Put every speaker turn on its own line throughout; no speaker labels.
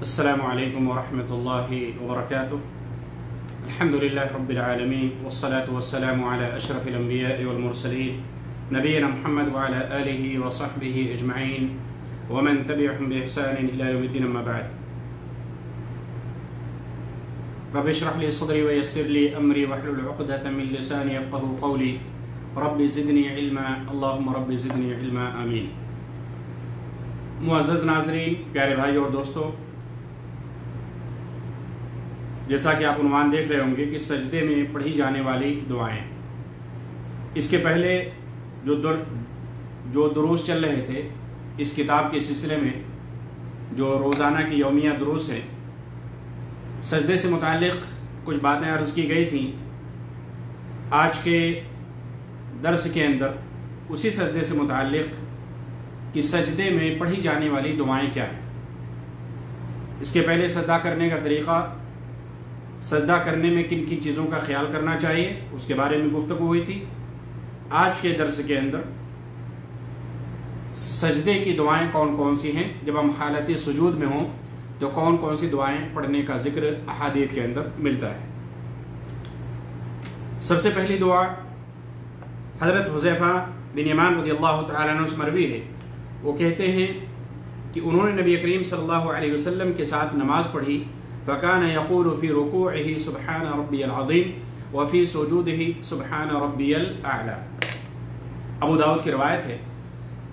السلام علیکم ورحمۃ اللہ وبرکاتہ۔ الحمد للہ رب العالمین والصلاة والسلام علی اشرف الانبیاء والمرسلین نبینا محمد وعلی آلہ وصحبہ اجمعین ومن تبعهم بإحسان الى یوم الدین، اما بعد۔ رب اشرح لی صدری ویسر لی امری واحلل عقدۃ من لسانی یفقهوا قولی رب زدنی علما اللہم رب زدنی علما آمین۔ معزز ناظرین، پیارے بھائی اور دوستو، جیسا کہ آپ عنوان دیکھ رہے ہوں گے کہ سجدے میں پڑھی جانے والی دعائیں، اس کے پہلے جو دروس چل رہے تھے اس کتاب کے سلسلے میں، جو روزانہ کی یومیہ دروس ہیں، سجدے سے متعلق کچھ باتیں عرض کی گئی تھیں۔ آج کے درس کے اندر اسی سجدے سے متعلق کہ سجدے میں پڑھی جانے والی دعائیں کیا ہیں، اس کے پہلے سجدہ کرنے کا طریقہ، سجدہ کرنے میں کن کن چیزوں کا خیال کرنا چاہیے، اس کے بارے میں گفتگو ہوئی تھی۔ آج کے درس کے اندر سجدے کی دعائیں کون کون سی ہیں، جب ہم حالت سجود میں ہوں تو کون کون سی دعائیں پڑھنے کا ذکر احادیث کے اندر ملتا ہے۔ سب سے پہلی دعا حضرت حذیفہ بن یمان رضی اللہ تعالیٰ عنہ سے مروی ہے، وہ کہتے ہیں کہ انہوں نے نبی کریم صلی اللہ علیہ وسلم کے ساتھ نماز پڑھی، فَكَانَ يَقُولُ فِي رُكُوعِهِ سُبْحَانَ رَبِّيَ الْعَظِيمِ وَفِي سُجُودِهِ سُبْحَانَ رَبِّيَ الْأَعْلَى۔ ابو داؤد کی روایت ہے،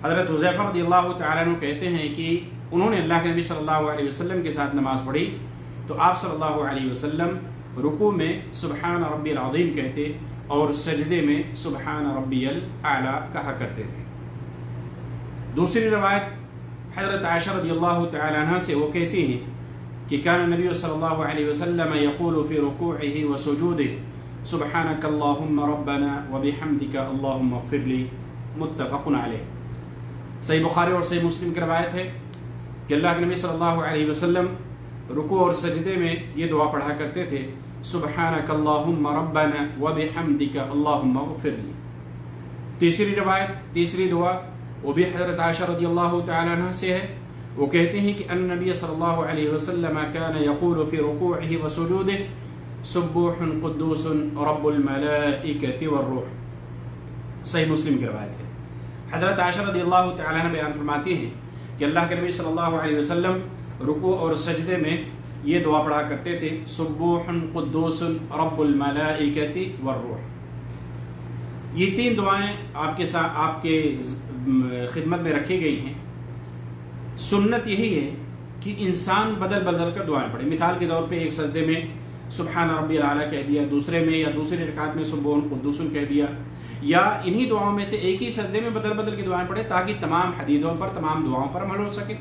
حضرت حذیفہ رضی اللہ تعالیٰ عنہ کہتے ہیں کہ انہوں نے اللہ کے نبی صلی اللہ علیہ وسلم کے ساتھ نماز پڑھی تو آپ صلی اللہ علیہ وسلم رکوع میں سبحان ربی العظیم کہتے اور سجدے میں سبحان ربی الاعلی کہا کرتے تھے۔ دوسری روایت حضرت عائشہ رضی اللہ تعالیٰ عنہ سے، وہ کہتی ہیں کہ کان نبی صلی اللہ علیہ وسلم یقول فی رکوعہ وسجودہ سبحانک اللہم ربنا وبحمدک اللہم اغفر لی، متفق علیہ۔ صحیح بخاری اور صحیح مسلم کی روایت ہے کہ اللہ کے نبی صلی اللہ علیہ وسلم رکوع اور سجدے میں یہ دعا پڑھا کرتے تھے، سبحانک اللہم ربنا وبحمدک اللہم اغفر لی۔ تیسری روایت، تیسری دعا، وہ بھی حضرت عائشہ رضی اللہ تعالیٰ عنہ سے ہے، وہ کہتے ہیں کہ ان نبی صلی اللہ علیہ وسلم کان یقول فی رکوعہ وسجودہ سبوح قدوس رب الملائکۃ والروح۔ صحیح مسلم کی روایت ہے۔ حضرت عائشہ رضی اللہ تعالیٰ عنہ بیان فرماتی ہیں کہ اللہ کے نبی صلی اللہ علیہ وسلم رکوع اور سجدے میں یہ دعا پڑھا کرتے تھے، سبوح قدوس رب الملائکۃ والروح۔ یہ تین دعائیں آپ کے خدمت میں رکھی گئی ہیں۔ سنت یہی ہے کہ انسان بدل بدل کر دعائیں پڑھے۔ مثال کے طور پہ ایک سجدے میں سبحان ربی الاعلیٰ کہہ دیا، دوسرے میں یا دوسری رکعت میں سبوح قدوس کہہ دیا، یا انہی دعاؤں میں سے ایک ہی سجدے میں بدل بدل کی دعائیں پڑھے تاکہ تمام حدیثوں پر، تمام دعاؤں پر عمل ہو سکے،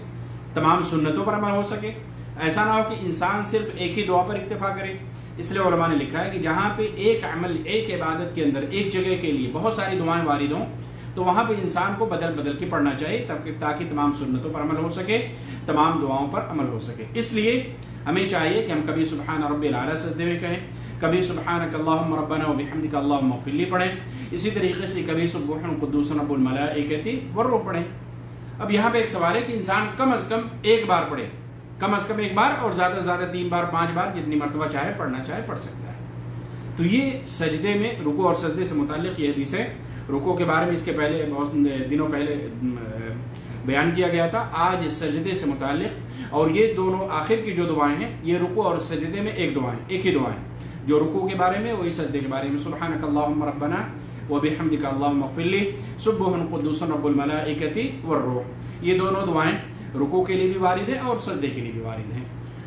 تمام سنتوں پر عمل ہو سکے۔ ایسا نہ ہو کہ انسان صرف ایک ہی دعا پر اکتفا کرے۔ اس لیے علماء نے لکھا ہے کہ جہاں پہ ایک عمل، ایک عبادت کے اندر ایک جگہ کے لیے بہت ساری دعائیں وارد ہوں تو وہاں پہ انسان کو بدل بدل کے پڑھنا چاہیے تاکہ تمام سنتوں پر عمل ہو سکے، تمام دعاؤں پر عمل ہو سکے۔ اس لیے ہمیں چاہیے کہ ہم کبھی سبحان ربی الاعلیٰ سجدے میں کہیں، کبھی سبحانک اللہم ربنا وبحمدک اللہم اغفر لی پڑھیں، اسی طریقے سے کبھی سبوح قدوس رب الملائکۃ والروح پڑھیں۔ اب یہاں پہ ایک سوال ہے کہ انسان کم از کم ایک بار پڑھے، کم از کم ایک بار، اور زیادہ سے زیادہ 3 بار 5 بار، جتنی مرتبہ چاہے پڑھنا چاہے پڑھ سکتا ہے۔ تو یہ سجدے میں، رکوع اور سجدے سے متعلق یہ حدیث ہے۔ رکوع کے بارے میں اس کے پہلے بہت دنوں پہلے بیان کیا گیا تھا۔ آج سجدے سے متعلق، اور یہ دونوں آخر کی جو دعائیں ہیں، یہ رکوع اور سجدے میں ایک ہی دعائیں، جو رکوع کے بارے میں وہی سجدے کے بارے میں، سبحانک اللہم ربنا وبحمدک اللہم اغفر لی سبوح قدوس رب الملائکۃ والروح۔ یہ دونوں دعائیں رکوع کے لیے بھی وارد ہیں اور سجدے کے لیے بھی وارد ہیں۔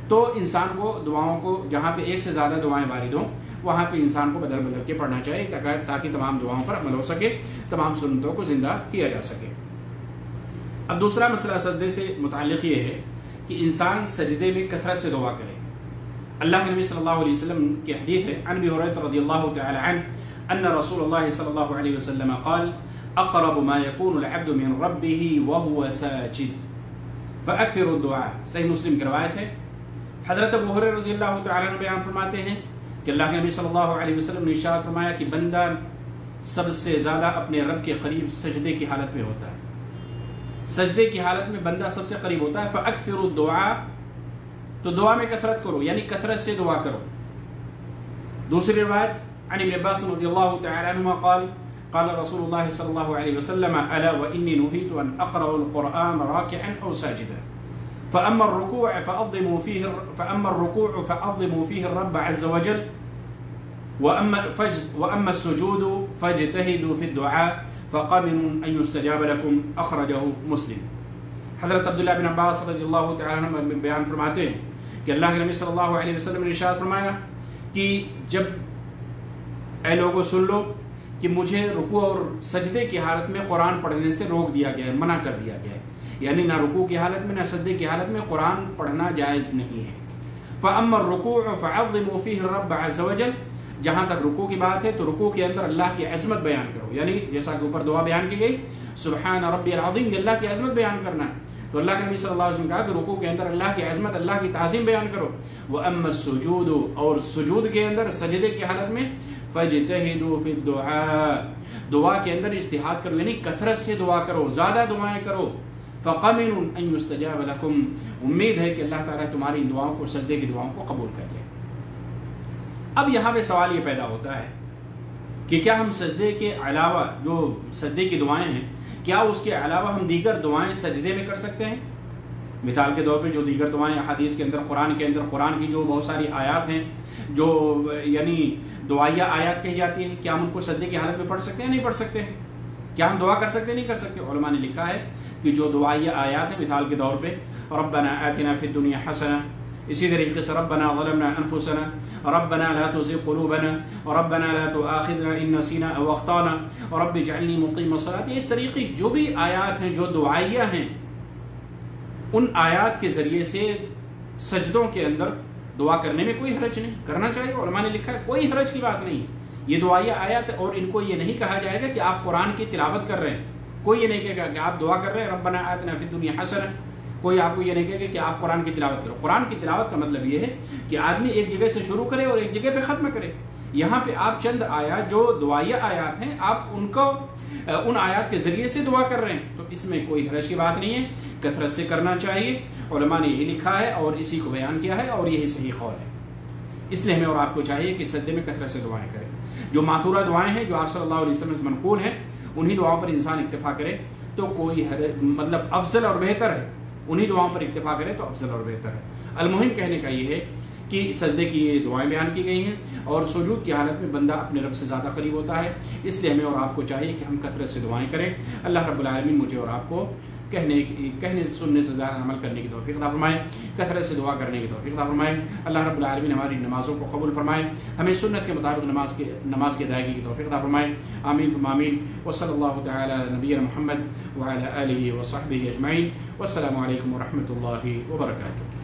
تو انسان کو دعاؤں کو، جہاں پہ ایک سے زیادہ دعائیں وارد ہوں، وہاں پہ انسان کو بدل بدل کے پڑھنا چاہیے تاکہ تمام دعاؤں پر عمل ہو سکے، تمام سنتوں کو زندہ کیا جا سکے۔ اب دوسرا مسئلہ سجدے سے متعلق یہ ہے کہ انسان سجدے میں کثرت سے دعا کرے۔ اللہ کے نبی صلی اللہ علیہ وسلم کی حدیث ہے، عن ابی ہریرہ رضی اللہ تعالی عنہ ان رسول اللہ صلی اللہ علیہ وسلم قال اقرب ما يكون العبد من ربه وهو ساجد فاكثر الدعاء۔ صحیح مسلم کی روایت ہے۔ حضرت ابو ہریرہ رضی اللہ تعالی عنہ بیان فرماتے ہیں کہ اللہ کے نبی صلی اللہ علیہ وسلم نے ارشاد فرمایا کہ بندہ سب سے زیادہ اپنے رب کے قریب سجدے کی حالت میں ہوتا ہے۔ سجدے کی حالت میں بندہ سب سے قریب ہوتا ہے۔ فَأَكْثِرُ الدُّعَاء تو دعا میں کثرت کرو، یعنی کثرت سے دعا کرو۔ دوسری روایت عن ابن عباس رضی اللہ تعالی عنہما قال قال رسول اللہ صلی اللہ علیہ وسلم الا وانی نهیت ان اقرأ القرآن راکعا او ساجدا فاما الركوع فعظموا فيه الرب عز وجل واما السجود فاجتهدوا في الدعاء فقامن ان يستجاب لكم اخرجه مسلم۔ حضرت عبداللہ بن عباس رضی اللہ تعالی عنہ بیان فرماتے ہیں کہ اللہ کے نبی صلی اللہ علیہ وسلم نے ارشاد فرمایا کہ جب اے لوگوں سن لو کہ مجھے رکوع اور سجدے کی حالت میں قرآن پڑھنے سے روک دیا گیا ہے، منع کر دیا گیا ہے، یعنی نہ رکوع کی حالت میں نہ سجدے کی حالت میں قرآن پڑھنا جائز نہیں ہے۔ فَأَمَّا الرُّكُوعُ فَعَظِّمُوا فِيهِ الرَّبَّ عَزَّ وَجَلَّ، جہاں تک رکوع کی بات ہے تو رکوع کے اندر اللہ کی عظمت بیان کرو، یعنی جیسا کہ اوپر دعا بیان کی گئی سبحان ربی العظیم، اللہ کی عظمت بیان کرنا ہے، تو اللہ کے نبی صلی اللہ علیہ وسلم نے کہا کہ رکوع کے اندر اللہ کی عظمت، اللہ کی تعظیم بیان کرو۔ وَأَمَّا السُّجُودُ، اور سجود کے اندر سجدے کی حالت میں فَاجْتَهِدُوا فِي الدُّعَاءِ، دعا کے اندر اجتہاد کرو، یعنی کثرت سے دعا کرو، زیادہ دعائیں کرو۔ فَقَمِنٌ أَن يُسْتَجَابَ لَكُمْ، امید ہے کہ اللہ تعالیٰ تمہاری دعاؤں کو، سجدے کی دعاؤں کو قبول کر لے۔ اب یہاں پہ سوال یہ پیدا ہوتا ہے کہ کیا ہم سجدے کے علاوہ، جو سجدے کی دعائیں ہیں، کیا اس کے علاوہ ہم دیگر دعائیں سجدے میں کر سکتے ہیں؟ مثال کے طور پہ جو دیگر دعائیں حدیث کے اندر، قرآن کے اندر، قرآن کی جو بہت ساری آیات ہیں جو یعنی دعائیہ آیات کہی جاتی ہیں، کیا ہم ان کو سجدے کی حالت میں پڑھ سکتے ہیں؟ نہیں پڑھ سکتے ہیں۔ کیا ہم دعا کر سکتے ہیں؟ نہیں کر سکتے۔ علماء نے لکھا ہے کہ جو دعائیہ آیات ہیں، مثال کے طور پہ ربنا آتنا فی الدنیا حسنہ، اسی طریقے سے ربنا ظلمنا انفسنا، ربنا لا تزغ قلوبنا، ربنا لا تؤاخذنا ان نسینا او اخطانا، رب اجعلنی مقیم الصلاۃ، یہ اس طریقے کی جو بھی آیات ہیں جو دعائیہ ہیں، ان آیات کے ذریعے سے سجدوں کے اندر دعا کرنے میں کوئی حرج نہیں، کرنا چاہیے۔ علماء نے لکھا ہے کوئی حرج کی بات نہیں، یہ دعائیہ آیات، اور ان کو یہ نہیں کہا جائے گا کہ آپ قرآن کی تلاوت کر رہے ہیں، کوئی یہ نہیں کہے گا کہ آپ دعا کر رہے ہیں ربنا آتنا فی الدنیا حسنہ، کوئی آپ کو یہ نہیں کہے گا کہ آپ قرآن کی تلاوت کرو۔ قرآن کی تلاوت کا مطلب یہ ہے کہ آدمی ایک جگہ سے شروع کرے اور ایک جگہ پہ ختم کرے۔ یہاں پہ آپ چند آیات جو دعائیہ آیات ہیں، آپ ان کو ان آیات کے ذریعے سے دعا کر رہے ہیں، تو اس میں کوئی حرج کی بات نہیں ہے، کثرت سے کرنا چاہیے۔ علماء نے یہی لکھا ہے اور اسی کو بیان کیا ہے، اور یہی صحیح قول ہے۔ اس لیے ہمیں اور آپ کو چاہیے کہ سجدے میں کثرت سے دعائیں کریں۔ جو ماثورہ دعائیں ہیں جو آپ صلی اللہ علیہ وسلم سے منقول ہیں، انہی دعاؤں پر انسان اکتفا کرے تو کوئی مطلب افضل اور بہتر ہے، انہی دعاؤں پر اکتفا کرے تو افضل اور بہتر ہے۔ المہم کہنے کا یہ ہے کہ سجدے کی یہ دعائیں بیان کی گئی ہیں، اور سجود کی حالت میں بندہ اپنے رب سے زیادہ قریب ہوتا ہے، اس لیے ہمیں اور آپ کو چاہیے کہ ہم کثرت سے دعائیں کریں۔ اللہ رب العالمین مجھے اور آپ کو کہنے سننے سے زیادہ عمل کرنے کی توفیق عطا فرمائے، کثرت سے دعا کرنے کی توفیق عطا فرمائے۔ اللہ رب العالمین ہماری نمازوں کو قبول فرمائے، ہمیں سنت کے مطابق نماز کی ادائیگی کی توفیق عطا فرمائے۔ آمین ثم آمین۔ وصلی اللہ تعالی علی نبینا محمد وعلی آلہ وصحبہ اجمعین، والسلام علیکم ورحمۃ اللہ وبرکاتہ۔